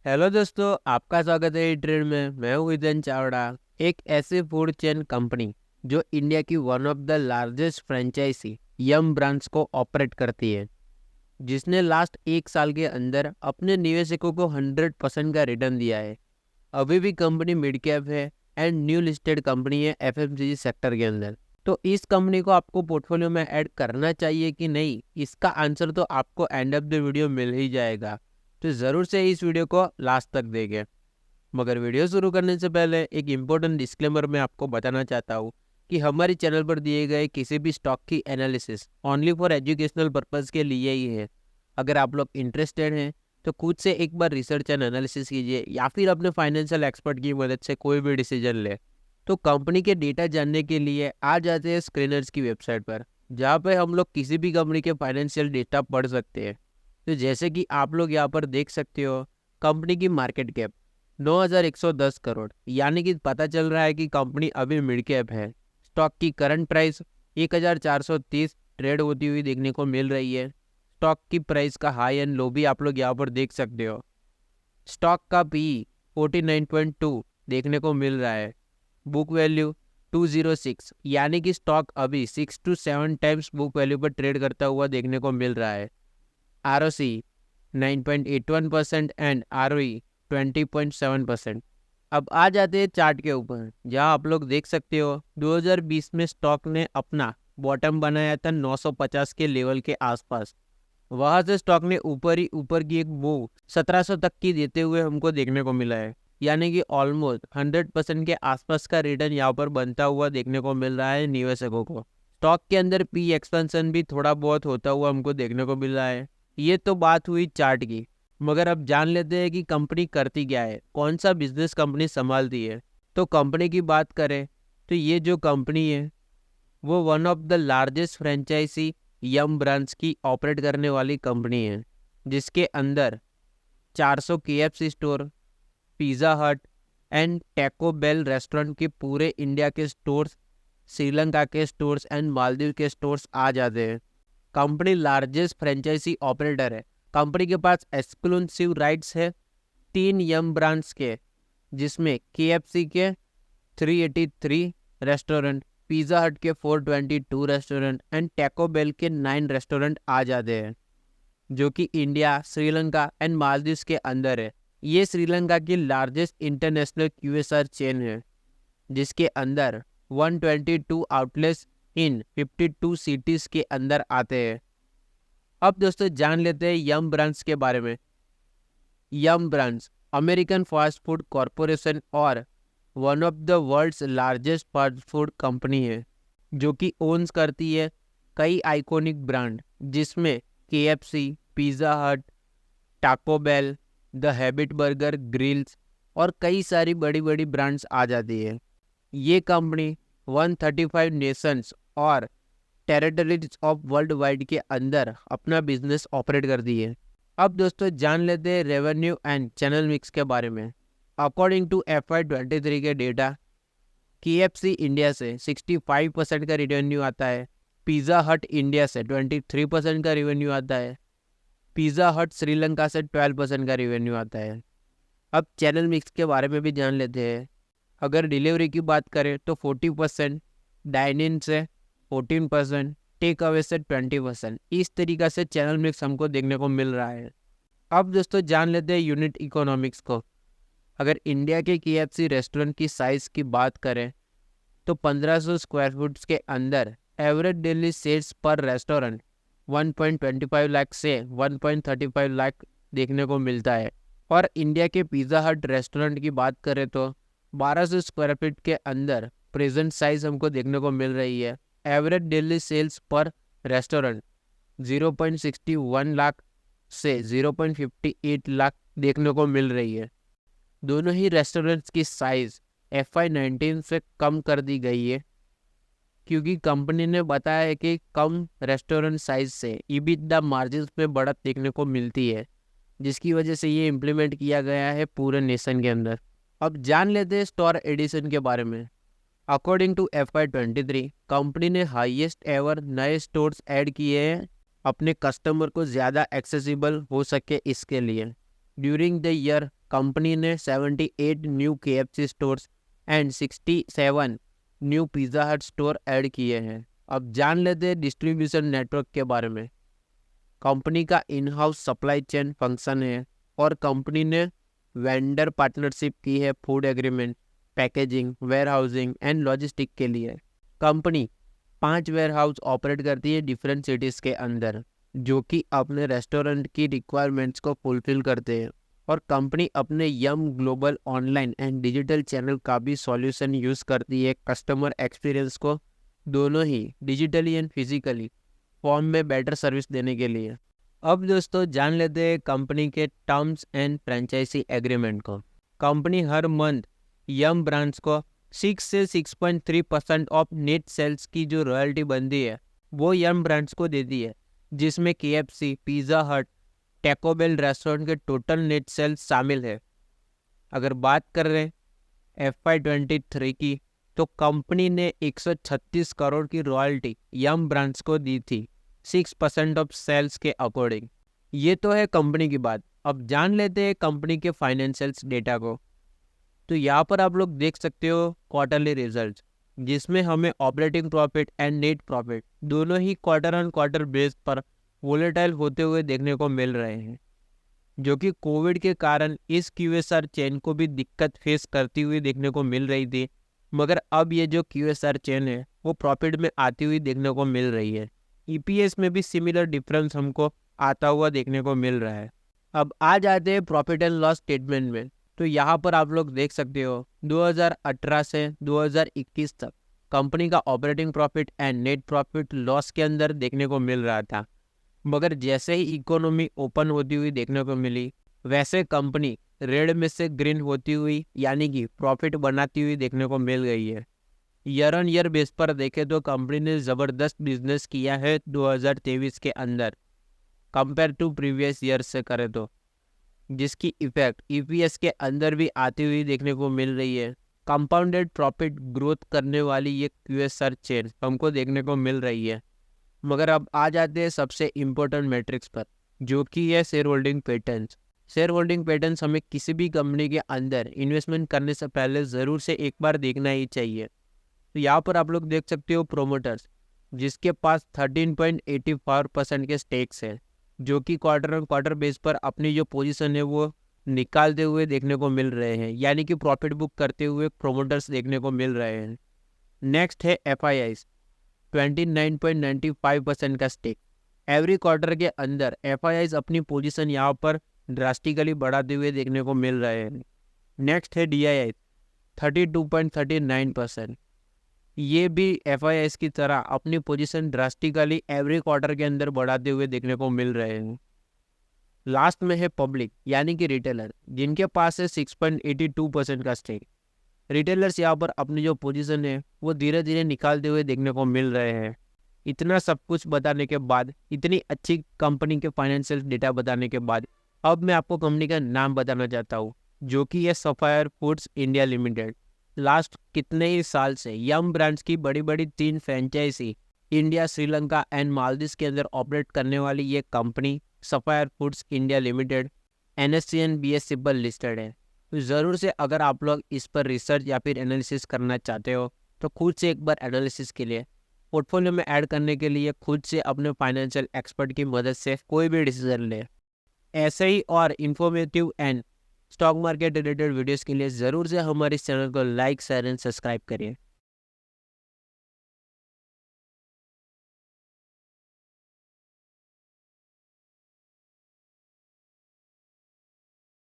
Hello दोस्तों, आपका स्वागत है ट्रेड में। मैं हूँ हितेन चावड़ा। एक ऐसी फूड चेन कंपनी जो इंडिया की one of the largest franchisee Yum Brands को ऑपरेट करती है, जिसने लास्ट 1 साल के अंदर अपने निवेशकों को 100% का रिटर्न दिया है। अभी भी कंपनी मिड कैप है एंड न्यू लिस्टेड कंपनी है एफएमसीजी सेक्टर के अंदर। तो इस कंपनी को आपको पोर्टफोलियो में ऐड करना चाहिए कि नहीं, इसका आंसर तो आपको एंड ऑफ द वीडियो मिल ही जाएगा। तो ज़रूर से इस वीडियो को लास्ट तक देखें। मगर वीडियो शुरू करने से पहले एक इम्पोर्टेंट डिस्क्लेमर मैं आपको बताना चाहता हूँ कि हमारी चैनल पर दिए गए किसी भी स्टॉक की analysis only for educational purpose के लिए ही है। अगर आप लोग इंटरेस्टेड हैं तो खुद से एक बार रिसर्च एंड एनालिसिस कीजिए या फिर अपने फाइनेंशियल एक्सपर्ट की मदद से कोई भी डिसीजन ले। तो कंपनी के डेटा जानने के लिए आ जाते हैं स्क्रीनर्स की वेबसाइट पर, जहाँ पे हम लोग किसी भी कंपनी के फाइनेंशियल डेटा पढ़ सकते हैं। तो जैसे कि आप लोग यहाँ पर देख सकते हो, कंपनी की मार्केट कैप 9,110 करोड़, यानी कि पता चल रहा है कि कंपनी अभी मिड कैप है। स्टॉक की करंट प्राइस 1,430 ट्रेड होती हुई देखने को मिल रही है। स्टॉक की प्राइस का हाई एंड लो भी आप लोग यहाँ पर देख सकते हो। स्टॉक का पी 49.2 देखने को मिल रहा है। बुक वैल्यू 206, यानी कि स्टॉक अभी 6 to 7 टाइम्स बुक वैल्यू पर ट्रेड करता हुआ देखने को मिल रहा है। ROC 9.81% and ROE 20.7%। अब आ जाते हैं चार्ट के ऊपर, जहां आप लोग देख सकते हो 2020 में स्टॉक ने अपना बॉटम बनाया था 950 के लेवल के आसपास। वहां से स्टॉक ने ऊपर की एक मूव 1700 तक की देते हुए हमको देखने को मिला है, यानी कि ऑलमोस्ट 100% के आसपास का रिटर्न यहाँ पर बनता हुआ देखने को मिल रहा है निवेशकों को। स्टॉक के अंदर पी एक्सपेंशन भी थोड़ा बहुत होता हुआ हमको देखने को मिल रहा है। ये तो बात हुई चार्ट की, मगर अब जान लेते हैं कि कंपनी करती क्या है, कौन सा बिजनेस कंपनी संभालती है। तो कंपनी की बात करें तो ये जो कंपनी है वो one of the largest franchisee Yum Brands की ऑपरेट करने वाली कंपनी है, जिसके अंदर 400 KFC store, Pizza Hut and Taco Bell restaurant के पूरे इंडिया के स्टोर्स, श्रीलंका के स्टोर्स एंड मालदीव के स्टोर्स आ जाते हैं। कंपनी लार्जेस्ट फ्रेंचाइजी ऑपरेटर है। कंपनी के पास एक्सक्लूसिव राइट्स है 3 यम ब्रांड्स के, जिसमें KFC के 383 रेस्टोरेंट, पिज़्ज़ा हट के 422 रेस्टोरेंट एंड टैको बेल के 9 रेस्टोरेंट आ जाते हैं, जो कि इंडिया, श्रीलंका एंड मालदीव्स के अंदर है। ये श्रीलंका की लार्जेस्ट इंटरनेशनल QSR चेन है, जिसके अंदर 122 आउटलेट्स इन 52 सिटीज के अंदर आते हैं। अब दोस्तों जान लेते हैं यम ब्रांड्स के बारे में। Yum brands American fast food corporation और one of the world's largest fast food company है, जो कि ओन्स करती है कई आइकॉनिक ब्रांड, जिसमें KFC, pizza hut, taco bell, the habit burger grills और कई सारी बड़ी बड़ी ब्रांड्स आ जाती है। ये कंपनी 135 नेशंस और टेरिटरीज ऑफ वर्ल्ड वाइड के अंदर अपना बिजनेस ऑपरेट करती है। अब दोस्तों जान लेते हैं रेवेन्यू एंड चैनल मिक्स के बारे में। अकॉर्डिंग टू FY23 के डेटा, KFC इंडिया से 65% का रेवेन्यू आता है, पिज़्ज़ा हट इंडिया से 23% का रेवेन्यू आता है, पिज़्ज़ा हट श्रीलंका से 12% का रेवेन्यू आता है। अब चैनल मिक्स के बारे में भी जान लेते हैं। अगर डिलीवरी की बात करें तो 40%, डाइन इन से 14%, टेक अवे से 20%। इस तरीक़ा से चैनल मिक्स हमको देखने को मिल रहा है। अब दोस्तों जान लेते हैं यूनिट इकोनॉमिक्स को। अगर इंडिया के KFC रेस्टोरेंट की साइज़ की बात करें तो 1500 स्क्वायर फुट के अंदर एवरेज डेली सेल्स पर रेस्टोरेंट 1.25 लाख से 1.35 लाख देखने को मिलता है। और इंडिया के पिज़्ज़ा हट रेस्टोरेंट की बात करें तो 1200 स्क्वायर फीट के अंदर प्रेजेंट साइज हमको देखने को मिल रही है। एवरेज डेली सेल्स पर रेस्टोरेंट 0.61 लाख से 0.58 लाख देखने को मिल रही है। दोनों ही रेस्टोरेंट्स की साइज FY19 से कम कर दी गई है, क्योंकि कंपनी ने बताया है कि कम रेस्टोरेंट साइज से EBITDA मार्जिन में बढ़त देखने को मिलती है, जिसकी वजह से ये इम्प्लीमेंट किया गया है पूरे नेशन के अंदर। अब जान लेते हैं स्टोर एडिशन के बारे में। अकॉर्डिंग टू FY23, कंपनी ने हाईएस्ट एवर नए स्टोर्स ऐड किए हैं अपने कस्टमर को ज़्यादा एक्सेसिबल हो सके इसके लिए। ड्यूरिंग द ईयर कंपनी ने 78 new KFC stores and 67 new pizza हट स्टोर ऐड किए हैं। अब जान लेते हैं डिस्ट्रीब्यूशन नेटवर्क के बारे में। कंपनी का in house supply chain function है और कंपनी ने वेंडर पार्टनरशिप की है food agreement, packaging, warehousing and logistic के लिए। कंपनी 5 वेयरहाउस ऑपरेट करती है डिफरेंट सिटीज़ के अंदर, जो कि अपने रेस्टोरेंट की रिक्वायरमेंट्स को फुलफिल करते हैं। और कंपनी अपने Yum global online and digital channel का भी सॉल्यूशन यूज़ करती है कस्टमर एक्सपीरियंस को दोनों ही डिजिटली एंड फिजिकली फॉर्म में बेटर सर्विस देने के लिए। अब दोस्तों जान लेते हैं कंपनी के टर्म्स एंड फ्रेंचाइजी एग्रीमेंट को। कंपनी हर मंथ यम ब्रांड्स को 6 से 6.3% ऑफ नेट सेल्स की जो रॉयल्टी बनती है वो यम ब्रांड्स को देती है, जिसमें KFC, पिज़्ज़ा हट, टैको बेल रेस्टोरेंट के टोटल नेट सेल्स शामिल है। अगर बात कर रहे हैं FY23 की, तो कंपनी ने 136 करोड़ की रॉयल्टी यम ब्रांड्स को दी थी 6% ऑफ सेल्स के अकॉर्डिंग। ये तो है कंपनी की बात। अब जान लेते हैं कंपनी के फाइनेंशियल्स डेटा को। तो यहाँ पर आप लोग देख सकते हो क्वार्टरली रिजल्ट, जिसमें हमें operating profit and net profit दोनों ही क्वार्टर ऑन क्वार्टर बेस पर वोलेटाइल होते हुए देखने को मिल रहे हैं, जो कि कोविड के कारण इस QSR चेन को भी दिक्कत फेस करती हुई देखने को मिल रही थी। मगर अब ये जो QSR चेन है वो प्रॉफिट में आती हुई देखने को मिल रही है। EPS में भी सिमिलर डिफरेंस हमको आता हुआ देखने को मिल रहा है। अब आ जाते हैं प्रॉफिट एंड लॉस स्टेटमेंट में। तो यहाँ पर आप लोग देख सकते हो 2018 से 2021 तक कंपनी का operating profit and net profit loss के अंदर देखने को मिल रहा था। मगर जैसे ही इकोनॉमी ओपन होती हुई देखने को मिली, वैसे कंपनी रेड में से ग्रीन होती हुई यानी कि प्रॉफिट बनाती हुई देखने को मिल गई है। ईयर ऑन ईयर बेस पर देखें तो कंपनी ने ज़बरदस्त बिजनेस किया है 2023 के अंदर कंपेयर टू प्रीवियस ईयर से करें तो, जिसकी इफेक्ट EPS के अंदर भी आती हुई देखने को मिल रही है। कंपाउंडेड प्रॉफिट ग्रोथ करने वाली ये QSR चेन हमको देखने को मिल रही है। मगर अब आ जाते हैं सबसे इम्पोर्टेंट मैट्रिक्स पर, जो कि है share holding patterns. Share holding patterns हमें किसी भी कंपनी के अंदर इन्वेस्टमेंट करने से पहले ज़रूर से एक बार देखना ही चाहिए। तो यहाँ पर आप लोग देख सकते हो प्रोमोटर्स, जिसके पास 13.84% के स्टेक्स है, जो कि क्वार्टर ऑन क्वार्टर बेस पर अपनी जो पोजीशन है वो निकालते हुए देखने को मिल रहे हैं, यानी कि प्रॉफिट बुक करते हुए प्रोमोटर्स देखने को मिल रहे हैं। नेक्स्ट है FIIs, 29.95% का स्टेक। एवरी क्वार्टर के अंदर FIIs अपनी पोजीशन यहाँ पर ड्रास्टिकली बढ़ाते हुए देखने को मिल रहे हैं। नेक्स्ट है DII, 32.39%। ये भी FIIs की तरह अपनी पोजीशन ड्रास्टिकली एवरी क्वार्टर के अंदर बढ़ाते हुए देखने को मिल रहे हैं। लास्ट में है पब्लिक यानी कि रिटेलर, जिनके पास है 6.82% का स्टेक। रिटेलर्स यहाँ पर अपनी जो पोजीशन है वो धीरे धीरे निकालते हुए देखने को मिल रहे हैं। इतना सब कुछ बताने के बाद, इतनी अच्छी कंपनी के फाइनेंशियल डेटा बताने के बाद, अब मैं आपको कंपनी का नाम बताना चाहता हूँ, जो कि है sapphire Foods India limited. Last कितने ही साल से यम ब्रांड्स की बड़ी बड़ी 3 franchisee India, Sri Lanka and Maldives के अंदर ऑपरेट करने वाली ये company Sapphire Foods India Limited NSE and BSE पर लिस्टेड है। तो ज़रूर से अगर आप लोग इस पर रिसर्च या फिर एनालिसिस करना चाहते हो तो खुद से एक बार एनालिसिस के लिए, पोर्टफोलियो में ऐड करने के लिए खुद से अपने फाइनेंशियल एक्सपर्ट की मदद से कोई भी डिसीजन ले। ऐसे ही और informative and stock market related videos के लिए ज़रूर से हमारे इस चैनल को लाइक, शेयर एंड सब्सक्राइब करिए।